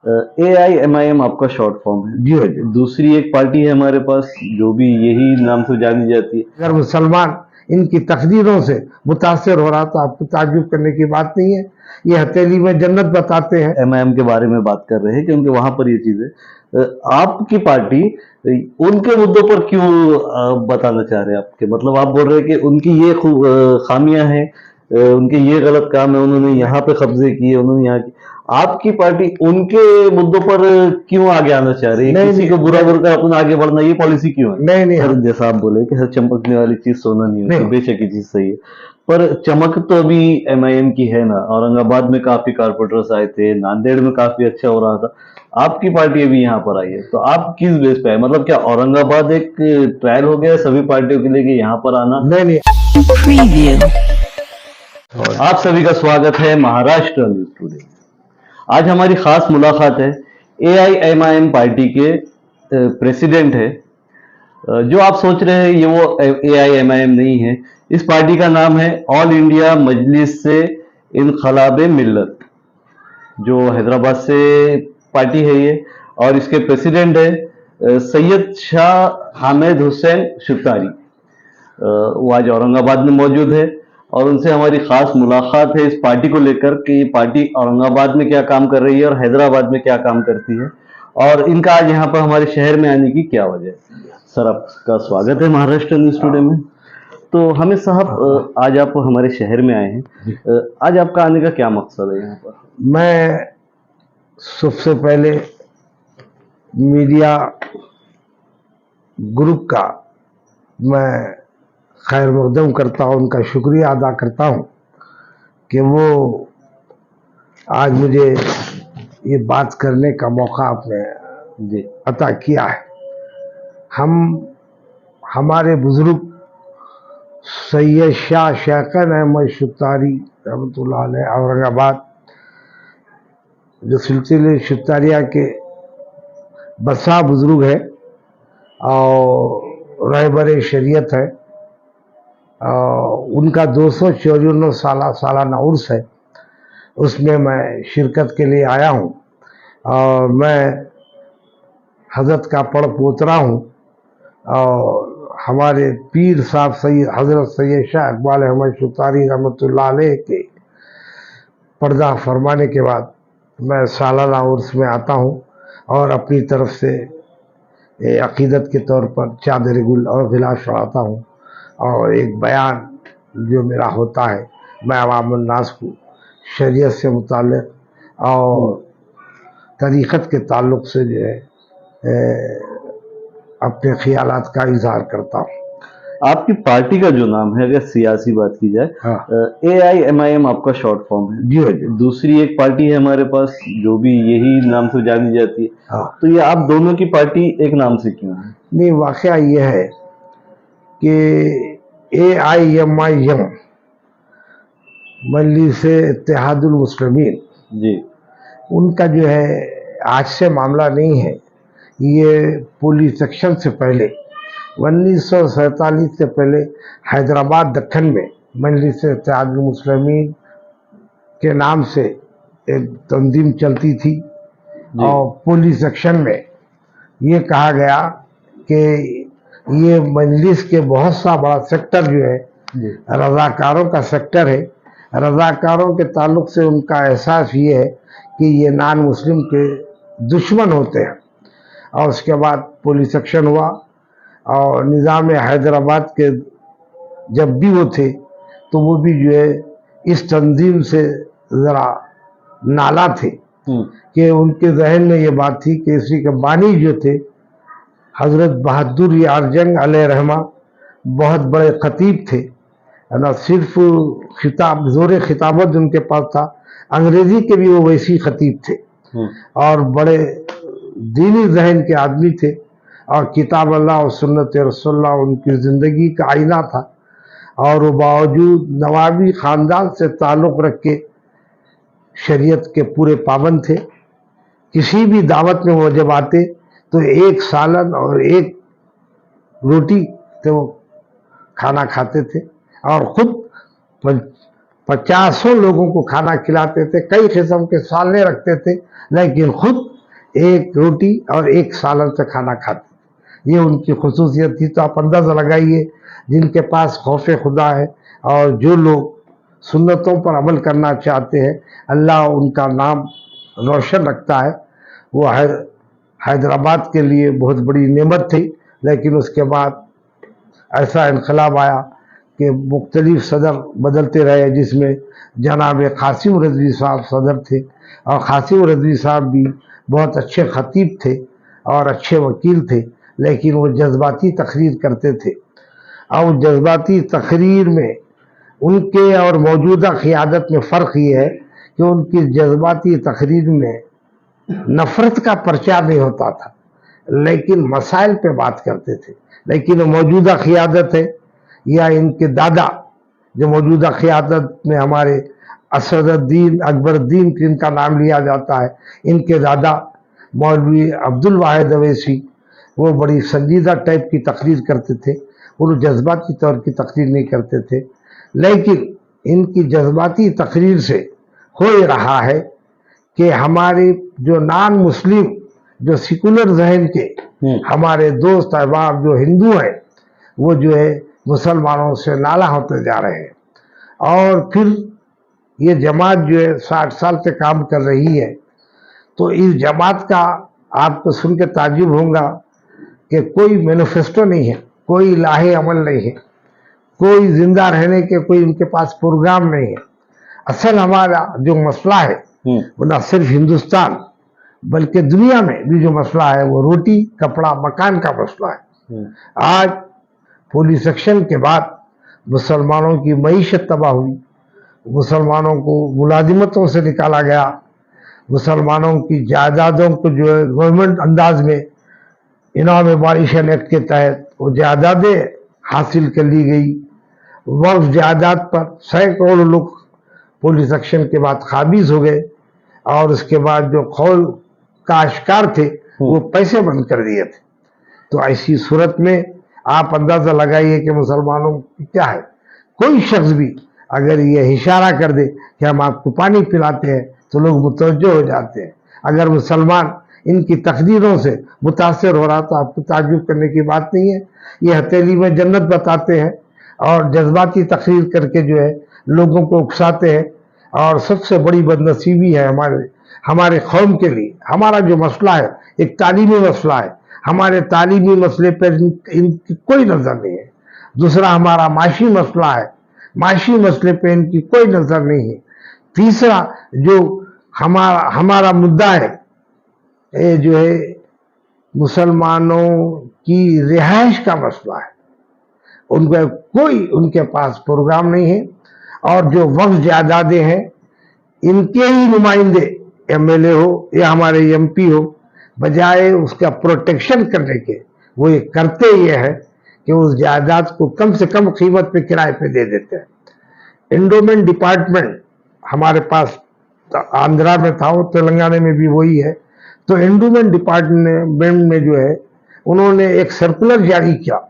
AIMIM आपका short form है। जी जी। दूसरी एक पार्टी है हमारे पास जो भी यही नाम से जानी जाती है। अगर मुसलमान इनकी तकदीरों से मुतासर हो रहा तो आपको ताज्जुब करने की बात नहीं है। ये हथेली में जन्नत बताते हैं। MIM के बारे में बात कर रहे हैं क्योंकि वहां पर ये चीजें आपकी पार्टी उनके मुद्दों पर क्यों बताना चाह रहे हैं आपके, मतलब आप बोल रहे हैं कि उनकी ये खामियां हैं, उनके ये गलत काम है, उन्होंने यहाँ पे कब्जे किए, उन्होंने यहाँ की, आपकी पार्टी उनके मुद्दों पर क्यों आगे आना चाह रही है? नहीं किसी नहीं को बुरा नहीं बोलकर अपन आगे बढ़ना, ये पॉलिसी क्यों है? नहीं नहीं सर हम जैसा आप बोले कि हर चमकने वाली चीज सोना नहीं होती, नहीं। बेशक ये चीज सही है, पर चमक तो अभी MIM की है ना। औरंगाबाद में काफी कारपोरेटर्स आए थे, नांदेड़ में काफी अच्छा हो रहा था, आपकी पार्टी अभी यहाँ पर आई है, तो आप किस बेस पे आए? मतलब क्या औरंगाबाद एक ट्रायल हो गया सभी पार्टियों के लिए कि यहाँ पर आना? नहीं नहीं Preview. आप सभी का स्वागत है महाराष्ट्र न्यूज टुडे। आज हमारी खास मुलाकात है AIMIM पार्टी के प्रेसिडेंट है। जो आप सोच रहे हैं ये वो AIMIM नहीं है, इस पार्टी का नाम है ऑल इंडिया मजलिस से इनकलाब मिल्लत, जो हैदराबाद से पार्टी है ये, और इसके प्रेसिडेंट है सैयद शाह हामिद हुसैन शुक्तारी। वो आज औरंगाबाद में मौजूद है और उनसे हमारी खास मुलाकात है इस पार्टी को लेकर कि ये पार्टी औरंगाबाद में क्या काम कर रही है और हैदराबाद में क्या काम करती है, और इनका आज यहाँ पर हमारे शहर में आने की क्या वजह है। सर आपका स्वागत है महाराष्ट्र न्यूज टुडे में। तो हमें साहब आज आप हमारे शहर में आए हैं, आज आपका आने का क्या मकसद है यहाँ पर? मैं सबसे पहले मीडिया ग्रुप का मैं खैर मकदम करता हूँ, उनका शुक्रिया अदा करता हूँ कि वो आज मुझे ये बात करने का मौका आपने जी अता किया है। हमारे बुजुर्ग सैयद शाह शेखन अहमद शुक्तारी रहमतुल्लाह अलैह औरंगाबाद, जो सिलसिले शुक्तारिया के बसा बुजुर्ग है और रहबर शरीयत है, उनका 254 सालाना उर्स है, उसमें मैं शिरकत के लिए आया हूँ और मैं हजरत का पड़ पोतरा हूँ। और हमारे पीर साहब सैयद हजरत सैयद शाह इकबाल अहमद शुक्तारी रहमतुल्लाह अलैह के पर्दा फरमाने के बाद मैं सालाना उर्स में आता हूँ और अपनी तरफ से अकीदत के तौर पर चादर गुल और गिलास चढ़ाता हूँ और एक बयान जो मेरा होता है मैं अवामुन्नास को शरीयत से मुताल्लिक़ और तरीक़त के ताल्लुक़ से जो है अपने ख़यालात का इज़हार करता हूँ। आपकी पार्टी का जो नाम है, अगर सियासी बात की जाए, हाँ AIMIM आपका शॉर्ट फॉर्म है। जी जी। दूसरी एक पार्टी है हमारे पास जो भी यही नाम से जानी जाती है, हाँ तो ये आप दोनों की पार्टी एक नाम से क्यों है? नहीं, वाक़या ये है कि AIMIM मजलिस इत्तेहादुल मुस्लिमीन, जी उनका जो है आज से मामला नहीं है, ये पुलिस सेक्शन से पहले 1947 से पहले हैदराबाद दक्कन में मजलिस इत्तेहादुल मुस्लिमीन के नाम से एक तंजीम चलती थी और पुलिस सेक्शन में ये कहा गया कि ये मजलिस के बहुत सा बड़ा सेक्टर जो है रज़ाकारों का सेक्टर है। रज़ाकारों के ताल्लुक से उनका एहसास ये है कि ये नान मुस्लिम के दुश्मन होते हैं। और उसके बाद पुलिस एक्शन हुआ और निज़ाम हैदराबाद के जब भी वो थे तो वो भी जो है इस तंजीम से ज़रा नाला थे कि उनके जहन में ये बात थी कि इसी के बानी जो थे हज़रत बहादुर यार जंग अलैहि रहमा बहुत बड़े खतीब थे, न सिर्फ खिताब ज़ोर खिताबत उनके पास था, अंग्रेज़ी के भी वो वैसी खतीब थे और बड़े दीनी जहन के आदमी थे और किताब अल्लाह और सुन्नत रसूलुल्लाह उनकी ज़िंदगी का आईना था। और वो बावजूद नवाबी ख़ानदान से ताल्लुक़ रख के शरीयत के पूरे पाबंद थे। किसी भी दावत में वो जब आते तो एक सालन और एक रोटी से वो खाना खाते थे और ख़ुद 50 लोगों को खाना खिलाते थे, कई किस्म के सालने रखते थे, लेकिन खुद एक रोटी और एक सालन से खाना खाते। ये उनकी खुसूसियत थी। तो आप अंदाजा लगाइए, जिनके पास खौफ खुदा है और जो लोग सुन्नतों पर अमल करना चाहते हैं, अल्लाह उनका नाम रोशन रखता है। वो हैदराबाद के लिए बहुत बड़ी नेमत थी, लेकिन उसके बाद ऐसा इनकलाब आया कि मुख्तलिफ सदर बदलते रहे, जिसमें जनाब कासिम रजवी साहब सदर थे। और कासिम रजवी साहब भी बहुत अच्छे खतीब थे और अच्छे वकील थे, लेकिन वो जज्बाती तकरीर करते थे। और जज्बाती तकरीर में उनके और मौजूदा क़ियादत में फ़र्क ये है कि उनकी जज्बाती तकरीर में नफ़रत का प्रचार नहीं होता था, लेकिन मसाइल पे बात करते थे। लेकिन मौजूदा क़ियादत है या इनके दादा जो मौजूदा क़ियादत में हमारे असदुद्दीन अकबरुद्दीन जिनका नाम लिया जाता है, इनके दादा मौलवी अब्दुल वाहिद अवैसी, वो बड़ी संजीदा टाइप की तकरीर करते थे। वो जज्बाती तौर की तकरीर नहीं करते थे, लेकिन इनकी जज्बाती तकरीर से हो ही रहा है कि हमारे जो नॉन मुस्लिम, जो सेकुलर जहन के हमारे दोस्त अहबाब जो हिंदू हैं, वो जो है मुसलमानों से नाला होते जा रहे हैं। और फिर ये जमात जो है 60 साल से काम कर रही है, तो इस जमात का आपको सुन के ताज्जुब होगा कि कोई मैनिफेस्टो नहीं है, कोई इलाही अमल नहीं है, कोई जिंदा रहने के कोई उनके पास प्रोग्राम नहीं है। असल हमारा जो मसला है वो न सिर्फ हिंदुस्तान बल्कि दुनिया में भी जो मसला है वो रोटी कपड़ा मकान का मसला है। आज पुलिस एक्शन के बाद मुसलमानों की मईशत तबाह हुई, मुसलमानों को मुलाजिमतों से निकाला गया, मुसलमानों की जायदादों को जो है गवर्नमेंट अंदाज में इनाम बारिशन एक्ट के तहत वो जायदादें हासिल कर ली गई। वक्फ जायदाद पर सैकड़ों लोग पुलिस एक्शन के बाद काबिज हो गए, और उसके बाद जो खौल काश्तकार थे वो पैसे बंद कर दिए थे। तो ऐसी सूरत में आप अंदाजा लगाइए कि मुसलमानों की क्या है। कोई शख्स भी अगर ये इशारा कर दे कि हम आपको पानी पिलाते हैं तो लोग मुतवज्जो हो जाते हैं। अगर मुसलमान इनकी तकदीरों से मुतासर हो रहा तो आपको ताज्जुब करने की बात नहीं है। ये हथेली में जन्नत बताते हैं और जज्बाती तकरीर करके जो है लोगों को उकसाते हैं। और सबसे बड़ी बदनसीबी है हमारे कौम के लिए। हमारा जो मसला है एक तालीमी मसला है, हमारे तालीमी मसले पर इनकी कोई नज़र नहीं है। दूसरा हमारा माशी मसला है, माशी मसले पे इनकी कोई नज़र नहीं है। तीसरा जो हमारा मुद्दा है ये जो है मुसलमानों की रिहाइश का मसला है, उनका कोई उनके पास प्रोग्राम नहीं है। और जो वक्फ जायदादें हैं इनके ही नुमाइंदे एमएलए हो या हमारे एमपी हो, बजाय उसका प्रोटेक्शन करने के वो ये करते ये है कि उस जायदाद को कम से कम कीमत पे किराए पे दे देते हैं। एंडोमेंट डिपार्टमेंट हमारे पास आंध्रा में था, वो तेलंगाना में भी वही है। तो एंडोमेंट डिपार्टमेंट में जो है उन्होंने एक सर्कुलर जारी किया।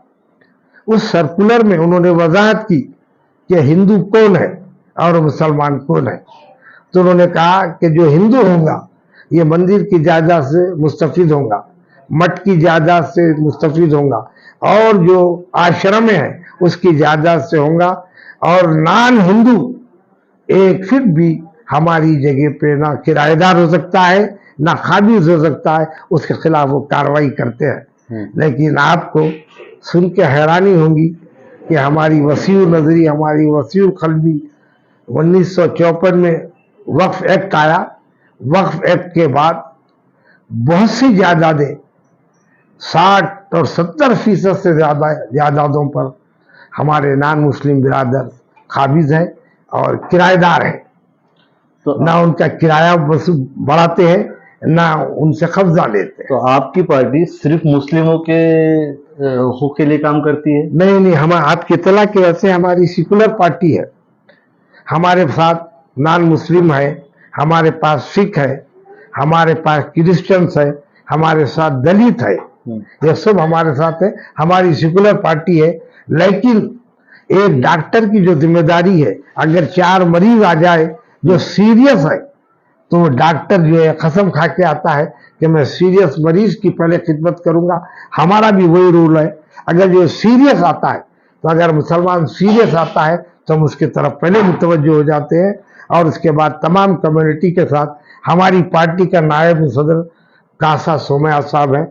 उस सर्कुलर में उन्होंने वजाहत की कि हिंदू कौन है और मुसलमान कौन है। तो उन्होंने कहा कि जो हिंदू होगा ये मंदिर की जायदाद से मुस्तफिद होगा, मठ की जायदाद से मुस्तफिद होगा, और जो आश्रम है उसकी जायदाद से होगा, और नॉन हिंदू एक फिर भी हमारी जगह पे ना किराएदार हो सकता है ना काबिज हो सकता है, उसके खिलाफ वो कार्रवाई करते हैं। लेकिन आपको सुन के हैरानी होगी कि हमारी वसीउ नजरी, हमारी वसीउ कल्बी 1954 में वक्फ एक्ट आया। वक्फ एक्ट के बाद बहुत सी जायदादें 60 और 70% से ज्यादा जायदादों पर हमारे नॉन मुस्लिम बिरादर काबिज हैं और किराएदार हैं। तो ना उनका किराया बढ़ाते हैं ना उनसे कब्जा लेते हैं। तो आपकी पार्टी सिर्फ मुस्लिमों के हक के लिए काम करती है? नहीं, हम आपकी इत्तला के वैसे हमारी सेकुलर पार्टी है। हमारे साथ नॉन मुस्लिम है, हमारे पास सिख है, हमारे पास क्रिश्चियंस है, हमारे साथ दलित है, ये सब हमारे साथ है। हमारी सेकुलर पार्टी है, लेकिन एक डॉक्टर की जो जिम्मेदारी है, अगर 4 मरीज आ जाए जो सीरियस है, तो डॉक्टर जो है कसम खा के आता है कि मैं सीरियस मरीज की पहले खिदमत करूंगा। हमारा भी वही रूल है, अगर जो सीरियस आता है, तो अगर मुसलमान सीरियस आता है तो हम उसकी तरफ पहले मुतवज्जो हो जाते हैं, और उसके बाद तमाम कम्युनिटी के साथ। हमारी पार्टी का नायब सदर कासा सोमया साहब है,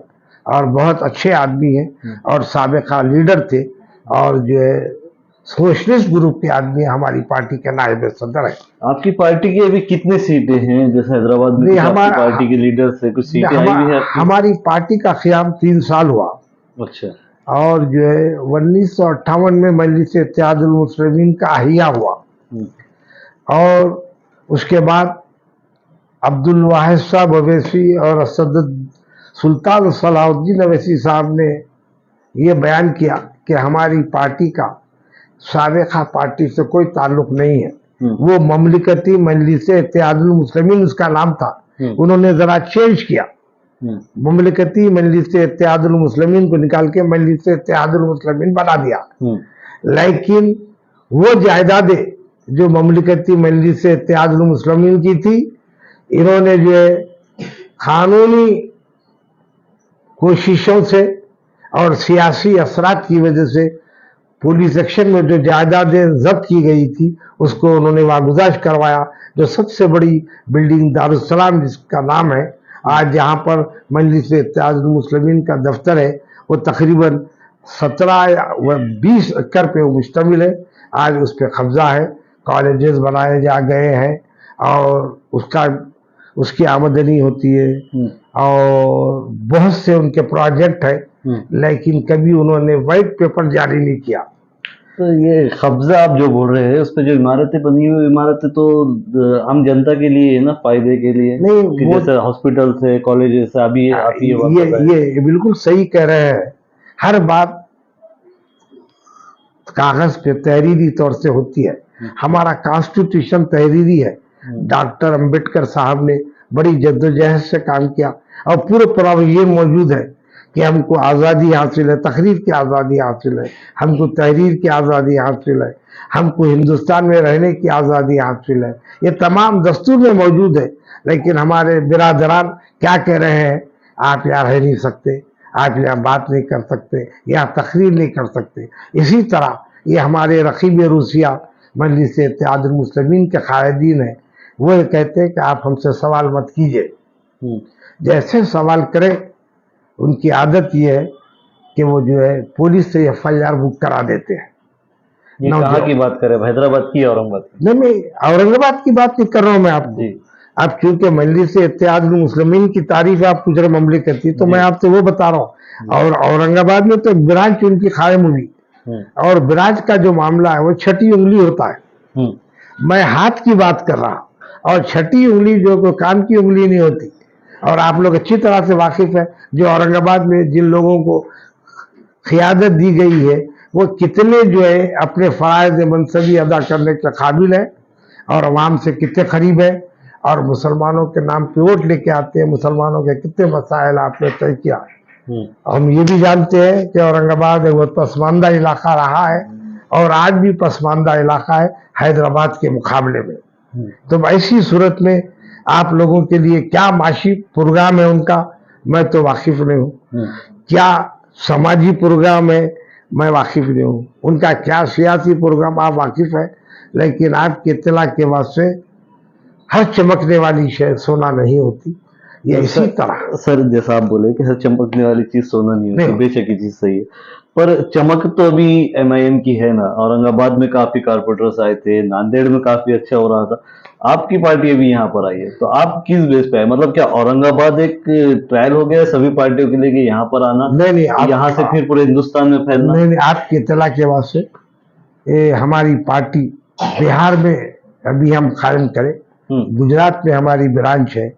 और बहुत अच्छे आदमी हैं, और साबिका लीडर थे, और जो है सोशलिस्ट ग्रुप के आदमी हमारी पार्टी के नायब सदर है। आपकी पार्टी की अभी कितने सीटें हैं? जैसे हैदराबाद में नहीं, आपकी पार्टी के लीडर से कुछ सीटें आई भी है आपकी? हमारी पार्टी का क़याम 3 साल हुआ, अच्छा। और जो है 1958 में मजलिस इत्तेहादुल मुस्लिमीन का अहिया हुआ, और उसके बाद अब्दुल वाहिद साहब अवैसी और असद सुल्तान सलाहुद्दीन अवैसी साहब ने ये बयान किया कि हमारी पार्टी का साबिका पार्टी से कोई ताल्लुक नहीं है, वो ममलिकती मजलिस इत्तेहादुल मुस्लिमीन उसका नाम था, उन्होंने जरा चेंज किया, ममलिकती मजलिस इत्तेहादुल मुस्लिमीन को निकाल के मजलिस इत्तेहादुल मुस्लिमीन बना दिया। लेकिन वो जायदादें जो ममलिकती मजलिस इत्तेहादुल मुस्लिमीन की थी, इन्होंने जो है कानूनी कोशिशों से और सियासी असरात की वजह से पुलिस एक्शन में जो जायदादें जब्त की गई थी उसको उन्होंने वागुजाश करवाया। जो सबसे बड़ी बिल्डिंग दारुस्सलाम जिसका नाम है, आज जहाँ पर मजलिस इत्तेहादुल मुस्लिमीन का दफ्तर है, वो तकरीबन 17 या 20 एकड़ पे मुश्तमिल है। आज उस पर कब्जा है, कॉलेजेस बनाए जा गए हैं, और उसकी आमदनी होती है, और बहुत से उनके प्रोजेक्ट है, लेकिन कभी उन्होंने वाइट पेपर जारी नहीं किया। तो ये कब्जा आप जो बोल रहे हैं, उस पर जो इमारतें बनी हुई इमारतें तो आम जनता के लिए है ना, फायदे के लिए नहीं, कि जैसे हॉस्पिटल से, कॉलेज से। अभी आप ये बिल्कुल सही कह रहे हैं। हर बात कागज पे तहरीरी तौर से होती है। हमारा कॉन्स्टिट्यूशन तहरीरी है। डॉक्टर अंबेडकर साहब ने बड़ी जद्दोजहद से काम किया, और पूरा ये मौजूद है कि हमको आज़ादी हासिल है, तकरीर की आज़ादी हासिल है, हमको तहरीर की आज़ादी हासिल है, हमको हिंदुस्तान में रहने की आज़ादी हासिल है। ये तमाम दस्तूर में मौजूद है, लेकिन हमारे बिरादरान क्या कह रहे हैं, आप यहाँ रह नहीं सकते, आप यहाँ बात नहीं कर सकते, यहाँ तकरीर नहीं कर सकते। इसी तरह ये हमारे रकीब रूसिया मजलिस इत्तेहादुल मुस्लिमीन के कायदीन है, वो ये कहते हैं कि आप हमसे सवाल मत कीजिए। जैसे सवाल करें, उनकी आदत ये है कि वो जो है पुलिस से FIR बुक करा देते हैं। ये कहाँ की बात करें, हैदराबाद की, औरंगाबाद की? नहीं, मैं औरंगाबाद की बात नहीं कर रहा हूँ मैं आपको। आप क्योंकि मजलिस इत्तेहादुल मुस्लिमीन की तारीफ आप पूछ रहे ममलिकत की, तो मैं आपसे वो बता रहा हूँ। और औरंगाबाद में तो ब्रांच उनकी कायम हुई, और ब्रांच का जो मामला है वो छठी उंगली होता है। मैं हाथ की बात कर रहा, और छठी उंगली जो कान की उंगली नहीं होती। और आप लोग अच्छी तरह से वाकिफ है, जो औरंगाबाद में जिन लोगों को क़ियादत दी गई है, वो कितने जो है अपने फ़राइज़ मनसबी अदा करने के काबिल है, और अवाम से कितने करीब है, और मुसलमानों के नाम पे वोट लेके आते हैं, मुसलमानों के कितने मसाइल आपने तय किया। हम ये भी जानते हैं कि औरंगाबाद वो पसमानदा इलाका रहा है, और आज भी पसमानदा इलाका है हैदराबाद के मुकाबले में। तो ऐसी सूरत में आप लोगों के लिए क्या माशी प्रोग्राम है उनका, मैं तो वाकिफ नहीं हूँ। क्या समाजी प्रोग्राम है, मैं वाकिफ नहीं हूँ। उनका क्या सियासी प्रोग्राम, आप वाकिफ है। लेकिन आपकी इत्तला के वास्ते हर चमकने वाली शय सोना नहीं होती। ये इसी तरह सर, जैसा आप बोले कि हर चमकने वाली चीज सोना नहीं होती, बेशक ये चीज सही है, पर चमक तो अभी MIM की है ना। औरंगाबाद में काफी कारपोरेटर्स आए थे, नांदेड़ में काफी अच्छा हो रहा था, आपकी पार्टी अभी यहाँ पर आई है, तो आप किस बेस पे आए? मतलब क्या औरंगाबाद एक ट्रायल हो गया सभी पार्टियों के लिए कि यहाँ पर आना? नहीं, यहाँ से फिर पूरे हिंदुस्तान में फैलना? नहीं, आपकी इत्तला के वास्ते हमारी पार्टी बिहार में अभी हम कायम करें, गुजरात में हमारी ब्रांच है,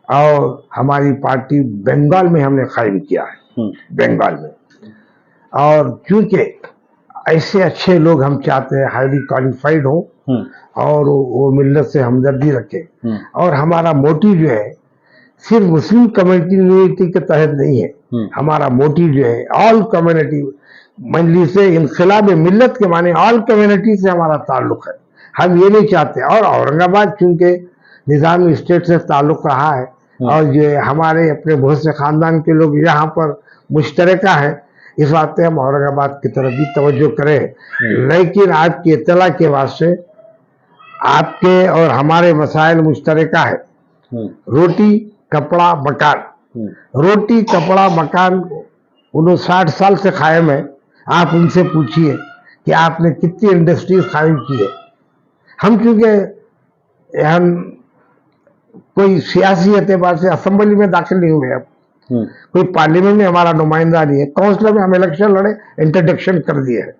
और हमारी पार्टी बंगाल में हमने कायम किया है, बंगाल में। और क्योंकि ऐसे अच्छे लोग हम चाहते हैं, हाईली क्वालिफाइड हो, और वो मिल्लत से हमदर्दी रखे, और हमारा मोटिव जो है सिर्फ मुस्लिम कम्युनिटी के तहत नहीं है। हमारा मोटिव जो है ऑल कम्युनिटी, मजलिस इनकलाब मिल्लत के माने ऑल कम्युनिटी से हमारा ताल्लुक है। हम ये नहीं चाहते, और औरंगाबाद चूंकि निजाम स्टेट से ताल्लुक रहा है और जो है हमारे अपने बहुत से खानदान के लोग यहाँ पर मुश्तरका है, इस वास्ते हम औरंगाबाद की तरफ भी तवज्जो करें। लेकिन आपकी इत्तला के वास्ते आपके और हमारे मसाइल मुश्तरका है। रोटी कपड़ा मकान, रोटी कपड़ा मकान 59 साल से कायम है। आप उनसे पूछिए कि आपने कितनी इंडस्ट्रीज कायम की है। हम चूंकि हम कोई सियासी एतबार से असेंबली में दाखिल नहीं हुए, अब कोई पार्लियामेंट में हमारा नुमाइंदा नहीं है, काउंसिलर में हम इलेक्शन लड़े, इंट्रोडक्शन कर दिए है,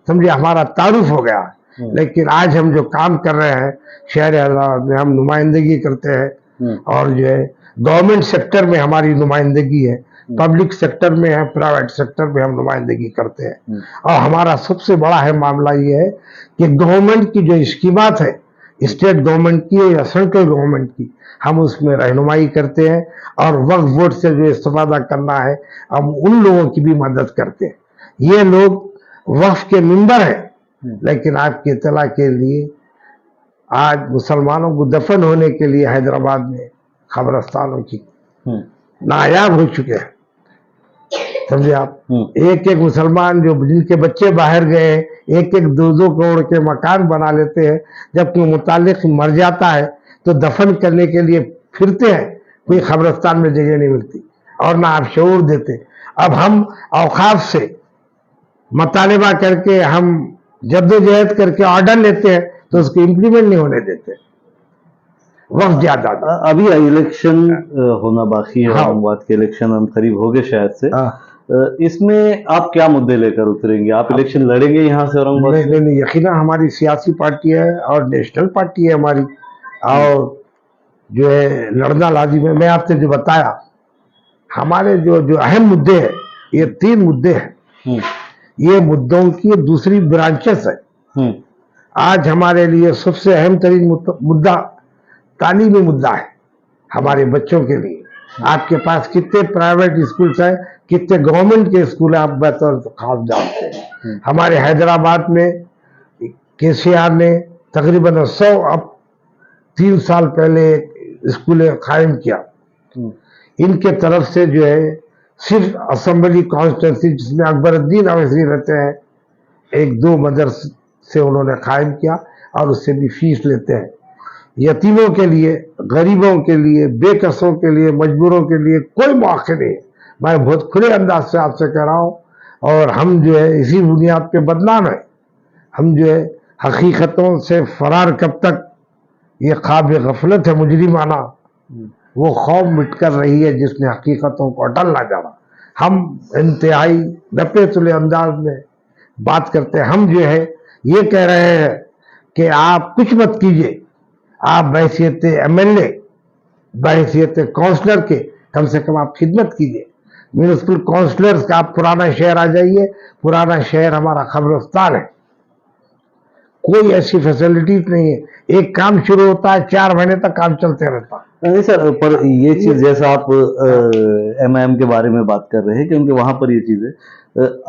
समझिए हमारा तारुफ हो गया। लेकिन आज हम जो काम कर रहे हैं शहर हैदराबाद में, हम नुमाइंदगी करते हैं और जो है गवर्नमेंट सेक्टर में हमारी नुमाइंदगी है, पब्लिक सेक्टर में है, प्राइवेट सेक्टर में हम नुमाइंदगी करते हैं। और हमारा सबसे बड़ा है मामला ये है कि गवर्नमेंट की जो स्कीमात है, स्टेट गवर्नमेंट की या सेंट्रल गवर्नमेंट की, हम उसमें रहनुमाई करते हैं और वक्फ बोर्ड से जो इस्तेफादा करना है हम उन लोगों की भी मदद करते हैं। ये लोग वक्फ के मेंबर हैं, लेकिन आपकी इत्तला के लिए आज मुसलमानों को दफन होने के लिए हैदराबाद में कब्रिस्तानों की नायाब हो चुके हैं, समझे आप। एक एक मुसलमान जो जिनके बच्चे बाहर गए, एक एक 2-2 करोड़ के मकान बना लेते हैं, जब कोई मुतालिक मर जाता है तो दफन करने के लिए फिरते हैं, कोई कब्रिस्तान में जगह नहीं मिलती और ना आप शऊर देते। अब हम औकाफ से मुतालिबा करके, हम जद्दोजहद करके ऑर्डर लेते हैं तो उसको इम्प्लीमेंट नहीं होने देते, वक्त ज्यादा। अभी इलेक्शन होना बाकी है, औरंगाबाद के इलेक्शन हम करीब हो गए शायद से। इसमें आप क्या मुद्दे लेकर उतरेंगे? आप इलेक्शन लड़ेंगे यहाँ से औरंगाबाद? नहीं, यकीनन हमारी सियासी पार्टी है और नेशनल पार्टी है हमारी, और जो है लड़ना लाजिम है। मैं आपसे जो बताया, हमारे जो अहम मुद्दे हैं, ये 3 मुद्दे हैं। ये मुद्दों की दूसरी ब्रांचेस है। आज हमारे लिए सबसे अहम तरीन मुद्दा तालीमी मुद्दा है हमारे बच्चों के लिए। आपके पास कितने प्राइवेट स्कूल्स हैं, कितने गवर्नमेंट के स्कूल हैं, आप बतौर खास जानते हैं। हमारे हैदराबाद में केसीआर ने तकरीबन 100 अब 3 साल पहले स्कूल कायम किया। इनके तरफ से जो है सिर्फ असेंबली कॉन्स्टिट्यूंसी जिसमें अकबरुद्दीन अवैसी रहते हैं, 1-2 मदरसे उन्होंने कायम किया और उससे भी फीस लेते हैं। यतीमों के लिए, गरीबों के लिए, बेकसों के लिए, मजबूरों के लिए कोई मौके नहीं है। मैं बहुत खुले अंदाज से आपसे कह रहा हूँ, और हम जो है इसी बुनियाद पे बदनाम है। हम जो है हकीकतों से फरार कब तक, ये ख्वाब गफलत है मुजरिमाना, वो खौफ मिट कर रही है जिसने हकीकतों को अटल ना जाना। हम इंतहाई नपेतुले अंदाज में बात करते हैं। हम जो है ये कह रहे हैं कि आप कुछ मत कीजिए, आप बहैसियत MLA, बहैसियत काउंसलर के कम से कम आप खिदमत कीजिए। म्यूनिसिपल काउंसलर्स का आप पुराना शहर आ जाइए, पुराना शहर हमारा कब्रिस्तान है, कोई ऐसी फैसिलिटीज नहीं है। एक काम शुरू होता है, 4 महीने तक काम चलते रहता है। नहीं सर, पर ये चीज जैसा आप MIM के बारे में बात कर रहे हैं कि उनके वहां पर ये चीज है,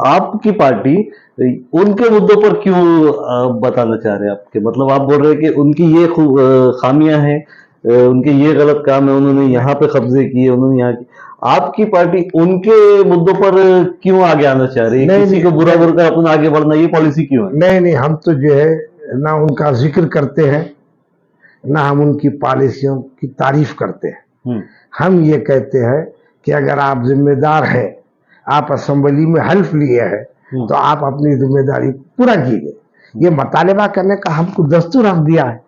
आपकी पार्टी उनके मुद्दों पर क्यों बताना चाह रहे हैं? आपके मतलब आप बोल रहे हैं कि उनकी ये खामियां हैं, उनके ये गलत काम है, उन्होंने यहाँ पे कब्जे किए, उन्होंने यहाँ की। आपकी पार्टी उनके मुद्दों पर क्यों आगे आना चाह रही है? किसी को बुरा बोलकर अपन आगे बढ़ना, ये पॉलिसी क्यों है? नहीं, हम तो जो है ना उनका जिक्र करते हैं, ना हम उनकी पॉलिसियों की तारीफ करते हैं। हम ये कहते हैं कि अगर आप जिम्मेदार हैं, आप असेंबली में हल्फ लिए हैं, तो आप अपनी जिम्मेदारी पूरा कीजिए। ये मुतालिबा करने का हमको दस्तूर हक दिया है,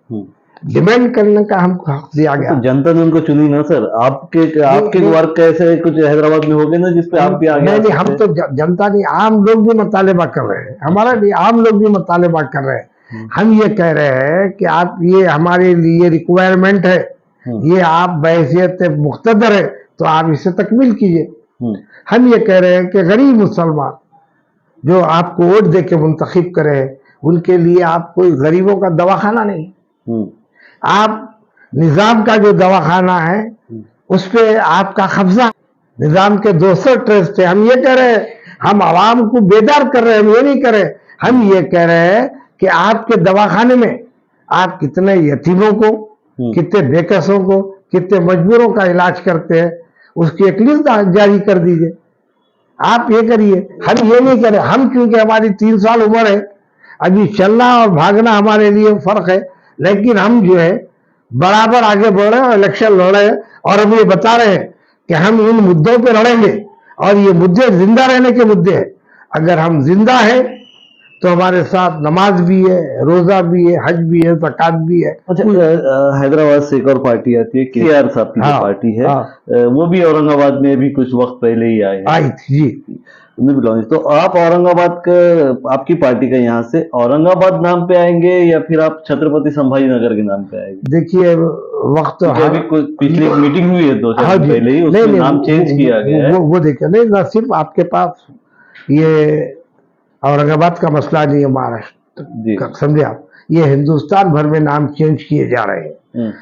डिमांड करने का हमको हक दिया गया। तो जनता ने उनको चुनी ना सर, आपके वर्क कैसे कुछ हैदराबाद में हो गए ना जिसपे आप भी आगे? नहीं, हम तो जनता नहीं, आम लोग भी मुतालिबा कर रहे हैं, हमारा भी आम लोग भी मुतालिबा कर रहे हैं। हम ये कह रहे हैं कि आप, ये हमारे लिए रिक्वायरमेंट है, ये आप बहैसियत मुख्तदर है तो आप इसे तकमील कीजिए। हम ये कह रहे हैं कि गरीब मुसलमान जो आपको वोट दे के मुंतखब करे हैं, उनके लिए आप कोई गरीबों का दवाखाना नहीं, आप निजाम का जो दवाखाना है उस पे आपका कब्जा, निजाम के 200 ट्रस्ट थे। हम ये कह रहे हैं, हम आवाम को बेदार कर रहे हैं, हम ये नहीं कर रहे, हम ये कह रहे हैं कि आपके दवाखाने में आप कितने यतीमों को, कितने बेकसों को, कितने मजबूरों का इलाज करते हैं, उसकी एक लिस्ट जारी कर दीजिए। आप ये करिए, हम ये नहीं करें। हम क्योंकि हमारी 3 साल उम्र है, अभी चलना और भागना हमारे लिए फर्क है, लेकिन हम जो है बराबर आगे बढ़ रहे हैं और इलेक्शन लड़ रहे हैं, और हम ये बता रहे हैं कि हम इन मुद्दों पे लड़ेंगे, और ये मुद्दे जिंदा रहने के मुद्दे हैं। अगर हम जिंदा हैं तो हमारे साथ नमाज भी है, रोजा भी है, हज भी है, ज़कात भी है। अच्छा, हैदराबाद से एक और पार्टी आती है, केसीआर साहब की जो पार्टी है, वो भी औरंगाबाद में भी कुछ वक्त पहले ही आई थी जी। तो आप औरंगाबाद का, आपकी पार्टी का यहाँ से औरंगाबाद नाम पे आएंगे या फिर आप छत्रपति संभाजी नगर के नाम पे आएंगे? देखिए, वक्त अभी पिछली एक मीटिंग हुई है 2 साल पहले ही, उसमें नाम चेंज किया गया है। वो देखिए, नहीं ना सिर्फ आपके पास ये औरंगाबाद का मसला नहीं है, महाराष्ट्र, समझे आप, ये हिंदुस्तान भर में नाम चेंज किए जा रहे हैं।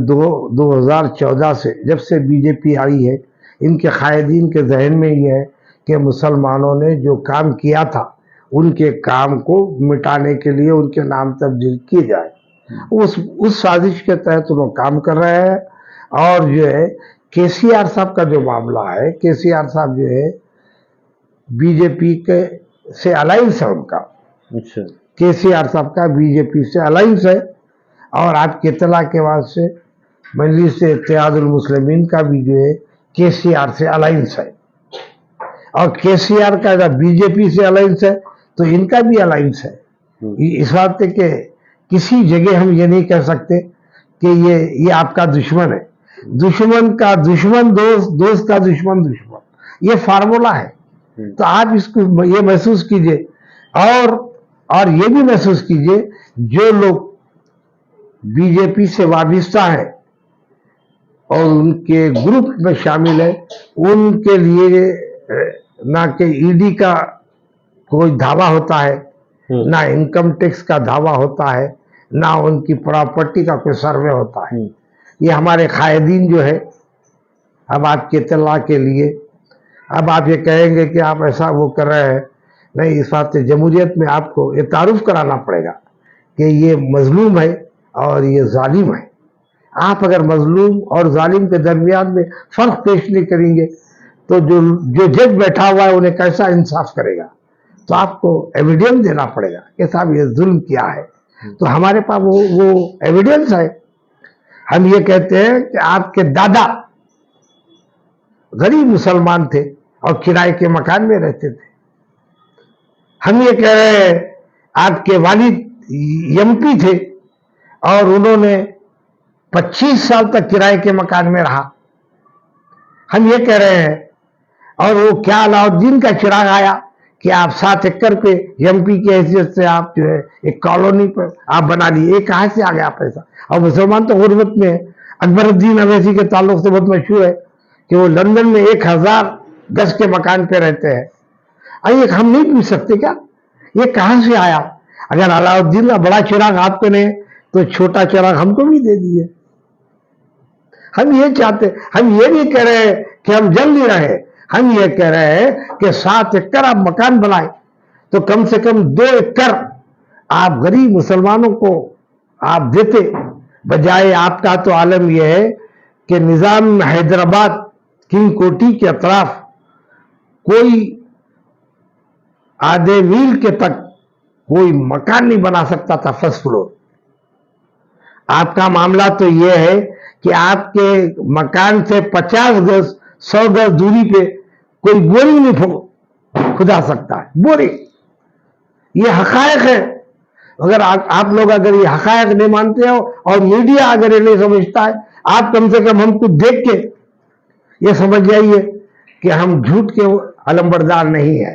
2014 से जब से बीजेपी आई है, इनके कायदीन के जहन में ये है कि मुसलमानों ने जो काम किया था उनके काम को मिटाने के लिए उनके नाम तब्दील किए जाए। उस साजिश के तहत वो काम कर रहे हैं। और जो है केसीआर साहब का जो मामला है, केसीआर साहब जो है बीजेपी के से अलायंस है उनका। अच्छा, केसीआर साहब का बीजेपी से अलायंस है, और आपके इत्तला के बाद से मजलिस इत्तेहादुल मुस्लिमीन का भी जो है केसीआर से अलायंस है, और केसीआर का अगर बीजेपी से अलायंस है तो इनका भी अलायंस है। इस बात के किसी जगह हम ये नहीं कह सकते कि ये आपका दुश्मन है। दुश्मन का दुश्मन दोस्त, दोस्त का दुश्मन दुश्मन, ये फार्मूला है। तो आप इसको ये महसूस कीजिए, और ये भी महसूस कीजिए, जो लोग बीजेपी से वाबिस्ता है और उनके ग्रुप में शामिल है, उनके लिए ना कि ईडी का कोई दावा होता है, ना इनकम टैक्स का दावा होता है, ना उनकी प्रॉपर्टी का कोई सर्वे होता है। ये हमारे कायदीन जो है, अब आपके इत्तला के लिए, अब आप ये कहेंगे कि आप ऐसा वो कर रहे हैं, नहीं, इस बात से जमहूरियत में आपको ये तारुफ कराना पड़ेगा कि ये मजलूम है और ये जालिम है। आप अगर मजलूम और जालिम के दरमियान में फर्क पेश नहीं करेंगे तो जो जज बैठा हुआ है उन्हें कैसा इंसाफ करेगा? तो आपको एविडेंस देना पड़ेगा कि साहब ये जुल्म किया है। तो हमारे पास वो एविडेंस है। हम ये कहते हैं कि आपके दादा गरीब मुसलमान थे और किराए के मकान में रहते थे। हम ये कह रहे हैं आपके वालिद एमपी थे और उन्होंने 25 साल तक किराए के मकान में रहा। हम ये कह रहे हैं, और वो क्या अलाउद्दीन का चिराग आया कि आप 7 एकड़ पे एमपी की हैसियत से आप जो है एक कॉलोनी पर आप बना लिए। ये कहाँ से आ गया पैसा? और मुसलमान तो गुर्बत में है। अकबरुद्दीन अवैसी के ताल्लुक से बहुत मशहूर है कि वो लंदन में 1000 गज के मकान पे रहते हैं। ये हम नहीं पूछ सकते क्या ये कहां से आया? अगर अलाउद्दीन का बड़ा चिराग आपको नहीं तो छोटा चिराग हमको भी दे दिए। हम ये चाहते, हम ये नहीं कह रहे कि हम जल नहीं रहे, हम ये कह रहे हैं कि 7 एकड़ आप मकान बनाए तो कम से कम 2 एकड़ आप गरीब मुसलमानों को आप देते। बजाय आपका तो आलम यह है कि निजाम हैदराबाद किंग कोठी के अतराफ कोई आधे मील के तक कोई मकान नहीं बना सकता था फर्स्ट फ्लोर। आपका मामला तो यह है कि आपके मकान से 50 गज 100 गज दूरी पे कोई बोरिंग नहीं खुदा सकता है। बोरिंग, ये हकायक है। अगर आप लोग अगर ये हकायक नहीं मानते हो और मीडिया अगर ये नहीं समझता है, आप कम से कम हमको देख के ये समझ जाइए कि हम झूठ के अलंबरदार नहीं है।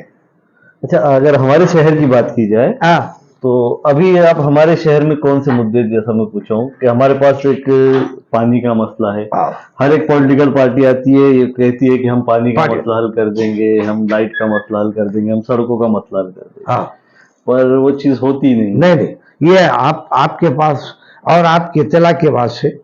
अच्छा, अगर हमारे शहर की बात की जाए तो अभी आप हमारे शहर में कौन से मुद्दे, जैसा मैं पूछा हूँ कि हमारे पास एक पानी का मसला है। हर एक पॉलिटिकल पार्टी आती है, ये कहती है कि हम पानी का मसला हल कर देंगे, हम लाइट का मसला हल कर देंगे, हम सड़कों का मसला हल कर देंगे, पर वो चीज होती नहीं। ये आपके पास और आपके इत्तला के बाद से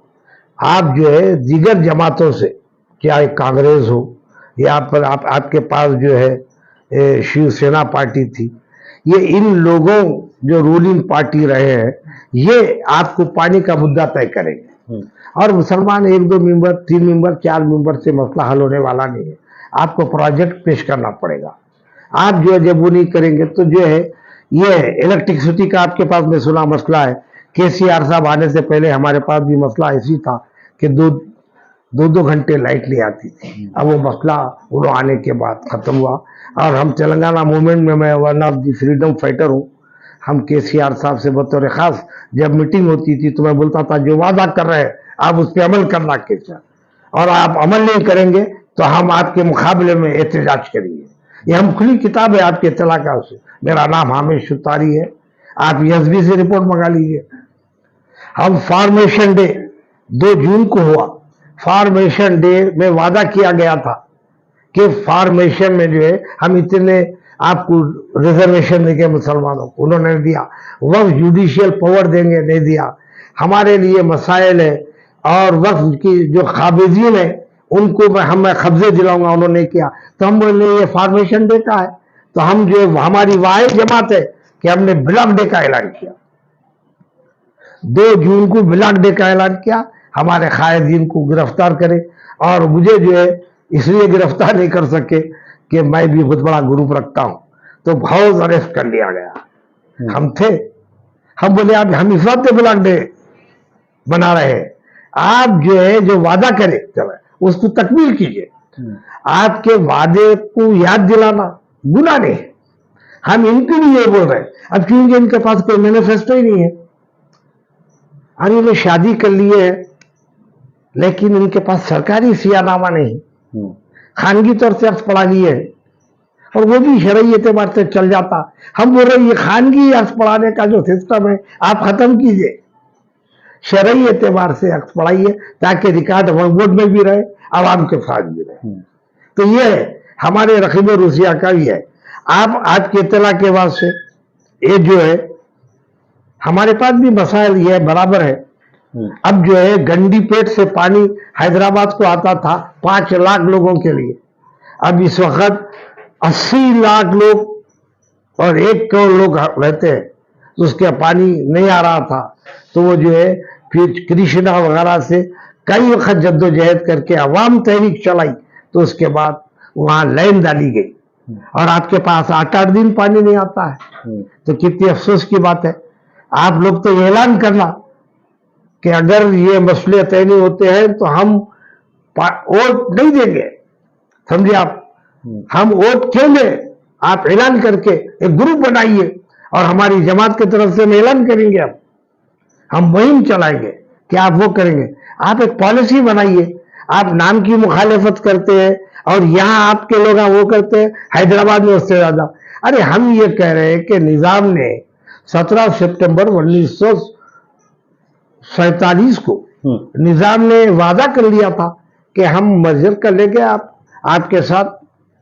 आप जो है दीगर जमातों से चाहे कांग्रेस हो, या पर आपके पास जो है शिवसेना पार्टी थी, ये इन लोगों जो रूलिंग पार्टी रहे हैं, ये आपको पानी का मुद्दा तय करेंगे। और मुसलमान 1-2 मेंबर, 3 मेंबर, 4 मेंबर से मसला हल होने वाला नहीं है। आपको प्रोजेक्ट पेश करना पड़ेगा। आप जो है जब वो नहीं करेंगे तो जो है ये इलेक्ट्रिसिटी का आपके पास में सुना मसला है। केसीआर साहब आने से पहले हमारे पास भी मसला ऐसी था कि दो घंटे लाइट नहीं आती थी। अब वो मसला उन्होंने आने के बाद खत्म हुआ। और हम तेलंगाना मूवमेंट में, मैं one of the freedom fighter हूँ। हम केसीआर साहब से बतौर खास जब मीटिंग होती थी तो मैं बोलता था, जो वादा कर रहे हैं आप उस पर अमल करना केसीआर, और आप अमल नहीं करेंगे तो हम आपके मुकाबले में एहतजाज करेंगे। ये हम खुली किताब है आपके इत्तला से। मेरा नाम हामिद सुतारी है, आप एसबी से रिपोर्ट मंगा लीजिए। हम फॉर्मेशन डे 2 जून को हुआ। फॉर्मेशन डे में वादा किया गया था कि फॉर्मेशन में जो है हम इतने आपको रिजर्वेशन देंगे मुसलमानों को, उन्होंने नहीं दिया। वक्फ जुडिशियल पावर देंगे, नहीं दिया। हमारे लिए मसाइल है और वक्फ की जो काबिजीन है उनको मैं कब्जे दिलाऊंगा, उन्होंने नहीं किया। तो हम बोले ये फॉर्मेशन डे का है, तो हम जो हमारी वाहिद जमात है कि हमने ब्लॉक डे का ऐलान किया। 2 जून को ब्लॉक डे का ऐलान किया, हमारे कायदीन को गिरफ्तार करे। और मुझे जो है इसलिए गिरफ्तार नहीं कर सके कि मैं भी बहुत बड़ा ग्रुप रखता हूं, तो हाउस अरेस्ट कर लिया गया। हम थे, हम बोले आप हम इस वक्त ब्लॉक डे बना रहे हैं, आप जो है जो वादा करे चले उसको तकमील कीजिए। आपके वादे को याद दिलाना गुनाह नहीं है। हम इनके लिए बोल रहे हैं, अब क्योंकि इनके पास कोई मैनिफेस्टो ही नहीं है। और इन्हें शादी कर लिए है लेकिन इनके पास सरकारी सियानामा नहीं, खानगी तौर से अर्ज पढ़ा लिए है, और वो भी शरई एतबार से चल जाता। हम बोल रहे हैं ये खानगी अर्ज पढ़ाने का जो सिस्टम है आप खत्म कीजिए, शरई एतबार से अर्ज पढ़ाइए ताकि रिकॉर्ड बोर्ड में भी रहे, आवाम के साथ भी रहे। तो ये है हमारे रकीब रूसिया का भी है। आप आज के इत्तला के बाद से ये जो है हमारे पास भी मसाइल ये बराबर है। अब जो है गंडीपेट से पानी हैदराबाद को आता था 5 लाख लोगों के लिए, अब इस वक्त 80 लाख लोग और 1 करोड़ लोग रहते हैं, तो उसके पानी नहीं आ रहा था। तो वो जो है फिर कृष्णा वगैरह से कई वक्त जद्दोजहद करके अवाम तहरीक चलाई, तो उसके बाद वहां लाइन डाली गई और आपके पास 8-8 दिन पानी नहीं आता है। तो कितनी अफसोस की बात है। आप लोग तो ऐलान करना कि अगर ये मसले तय नहीं होते हैं तो हम वोट नहीं देंगे, समझे आप। हम वोट क्यों दें, आप ऐलान करके एक ग्रुप बनाइए और हमारी जमात की तरफ से हम ऐलान करेंगे, अब हम मुहिम चलाएंगे कि आप वो करेंगे। आप एक पॉलिसी बनाइए। आप नाम की मुखालिफत करते हैं और यहाँ आपके लोग वो करते हैं, हैदराबाद में उससे ज्यादा। अरे हम ये कह रहे हैं कि निजाम ने 17 सितंबर 1947 को निजाम ने वादा कर लिया था कि हम मस्जिद कर लेके आपके साथ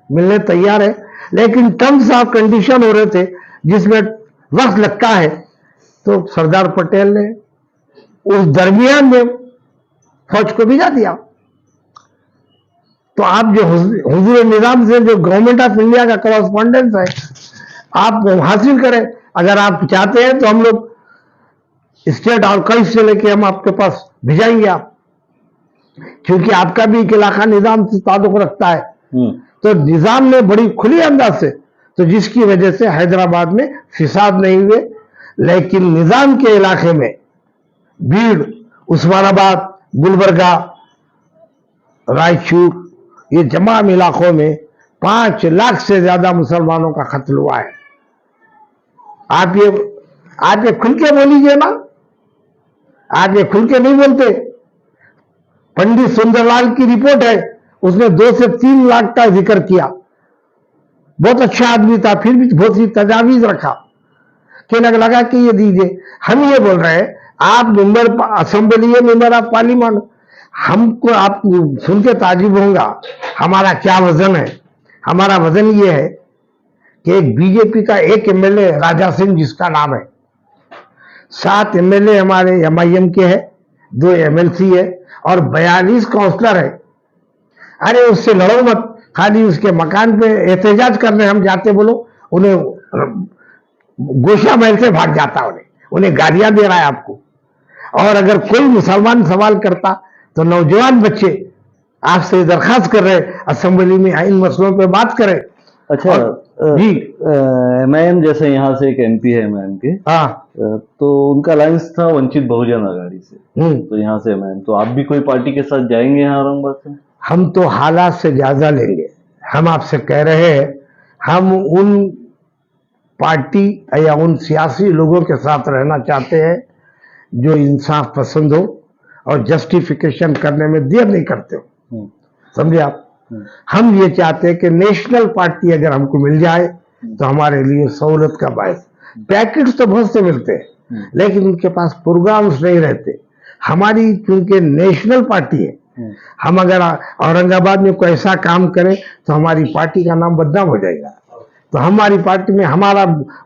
मिलने तैयार है, लेकिन टर्म्स ऑफ कंडीशन हो रहे थे जिसमें वक्त लगता है। तो सरदार पटेल ने उस दरमियान में फौज को भिजा दिया। तो आप जो हुजूर निजाम से जो गवर्नमेंट ऑफ इंडिया का करस्पॉन्डेंस है आप वो हासिल करें। अगर आप चाहते हैं तो हम लोग स्टेट आर्काइव से लेके हम आपके पास भिजाएंगे आप, क्योंकि आपका भी एक इलाका निजाम से ताल्लुक रखता है। तो निजाम ने बड़ी खुली अंदाज से, तो जिसकी वजह से हैदराबाद में फिसाद नहीं हुए, लेकिन निजाम के इलाके में भीड़, उस्मानाबाद, गुलबर्गा, रायचूर, ये तमाम इलाकों में 5 लाख से ज्यादा मुसलमानों का कत्ल हुआ है। आप ये खुल के बोलीजिए ना, आप ये खुल के नहीं बोलते। पंडित सुंदरलाल की रिपोर्ट है, उसने 2 से 3 लाख का जिक्र किया। बहुत अच्छा आदमी था, फिर भी बहुत सी तजावीज रखा कि लगा कि ये दीजिए। हम ये बोल रहे हैं आप मेंबर असेंबली है, मेंबर ऑफ पार्लियामेंट, हमको आप सुन के ताजुब होगा हमारा क्या वजन है। हमारा वजन ये है कि एक बीजेपी का एक एमएलए राजा सिंह जिसका नाम है, 7 एमएलए हमारे एमआईएम के हैं, 2 एमएलसी है और 42 काउंसलर है। अरे उससे लड़ो मत, खाली उसके मकान पे एहतजाज करने हम जाते बोलो, उन्हें गोशा महल से भाग जाता, उन्हें गालियां दे रहा है आपको। और अगर कोई मुसलमान सवाल करता तो नौजवान बच्चे आपसे दरखास्त कर रहे असेंबली में इन मसलों पे बात करें। अच्छा जी एमआईएम जैसे यहाँ से एक एमपी है एमआईएम के, हाँ तो उनका अलायंस था वंचित बहुजन आघाड़ी से, तो यहाँ से एमआईएम, तो आप भी कोई पार्टी के साथ जाएंगे यहाँ औरंगाबाद से? हम तो हालात से जायजा लेंगे। हम आपसे कह रहे हैं, हम उन पार्टी या उन सियासी लोगों के साथ रहना चाहते हैं जो इंसाफ पसंद हो और जस्टिफिकेशन करने में देर नहीं करते हो, समझे आप। हम ये चाहते हैं कि नेशनल पार्टी अगर हमको मिल जाए तो हमारे लिए सहूलत का बायस। पैकेट्स तो बहुत से मिलते हैं लेकिन उनके पास प्रोग्राम्स नहीं रहते। हमारी क्योंकि नेशनल पार्टी है, हम अगर औरंगाबाद में कोई ऐसा काम करें तो हमारी पार्टी का नाम बदनाम हो जाएगा। तो हमारी पार्टी में हमारा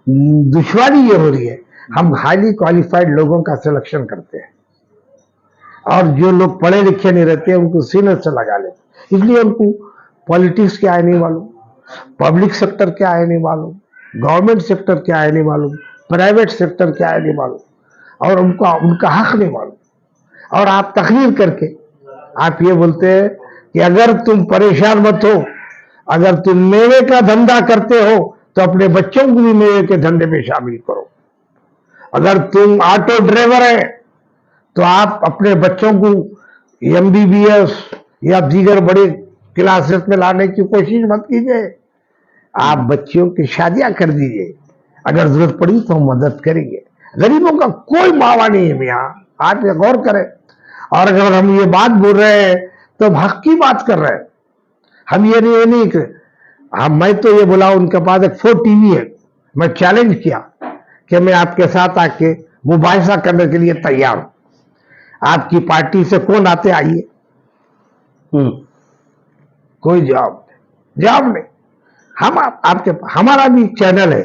दुश्वारी ये हो रही है, हम हाईली क्वालिफाइड लोगों का सिलेक्शन करते हैं और जो लोग पढ़े लिखे नहीं रहते उनको सीनियर से लगा लेते, इसलिए उनको पॉलिटिक्स क्या है नहीं मालूम, पब्लिक सेक्टर क्या है नहीं मालूम, गवर्नमेंट सेक्टर क्या है नहीं मालूम, प्राइवेट सेक्टर क्या है नहीं मालूम, और उनका हक नहीं मालूम। और आप तकरीर करके आप ये बोलते हैं कि अगर तुम परेशान मत हो, अगर तुम मेवे का धंधा करते हो तो अपने बच्चों को भी मेवे के धंधे में शामिल करो। अगर तुम ऑटो ड्राइवर है तो आप अपने बच्चों को एमबीबीएस या दीगर बड़े क्लासेस में लाने की कोशिश मत कीजिए। आप बच्चियों की शादियां कर दीजिए, अगर जरूरत पड़ी तो मदद करेंगे। गरीबों का कोई मावा नहीं है भैया, आप ये गौर करें। और अगर हम ये बात बोल रहे हैं तो हम हक की बात कर रहे हैं। हम ये नहीं कि मैं तो ये बोला उनके पास एक 4 टीवी है, मैं चैलेंज किया कि मैं आपके साथ आके मुबाहिसा करने के लिए तैयार हूं। आपकी पार्टी से कौन आते आइए, कोई जवाब नहीं। हम आपके हमारा भी चैनल है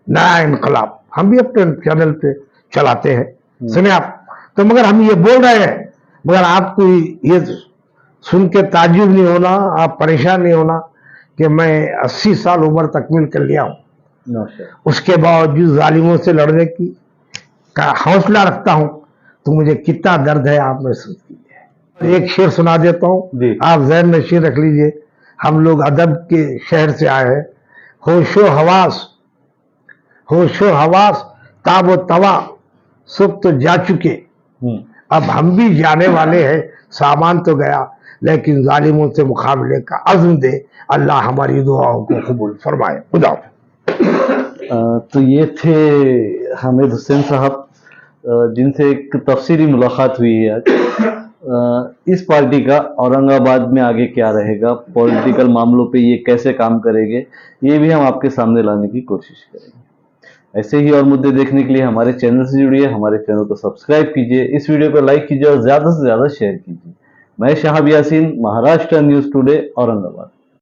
नया इनकलाब, हम भी अपने चैनल पे चलाते हैं, सुने आप। तो मगर हम ये बोल रहे हैं, मगर आपको ये सुन के ताज्जुब नहीं होना, आप परेशान नहीं होना कि मैं 80 साल उम्र तकमील कर लिया हूं, उसके बावजूद जालिमों से लड़ने का हौसला रखता हूं, तो मुझे कितना दर्द है आप महसूस कीजिए। एक शेर सुना देता हूं, आप ज़हन नशीन रख लीजिए। हम लोग अदब के शहर से आए हैं। होशो हवास ताबो तवा सुख तो जा चुके, अब हम भी जाने वाले हैं। सामान तो गया लेकिन जालिमों से मुकाबले का अज़्म दे, अल्लाह हमारी दुआओं को कबूल फरमाए। खुदा। तो ये थे हामिद हुसैन साहब, जिनसे एक तफसीली मुलाकात हुई है आज। इस पार्टी का औरंगाबाद में आगे क्या रहेगा, पॉलिटिकल मामलों पे ये कैसे काम करेंगे, ये भी हम आपके सामने लाने की कोशिश करेंगे। ऐसे ही और मुद्दे देखने के लिए हमारे चैनल से जुड़िए, हमारे चैनल को सब्सक्राइब कीजिए, इस वीडियो को लाइक कीजिए और ज़्यादा से ज़्यादा शेयर कीजिए। मैं शहाब यासीन, महाराष्ट्र न्यूज़ टुडे, औरंगाबाद।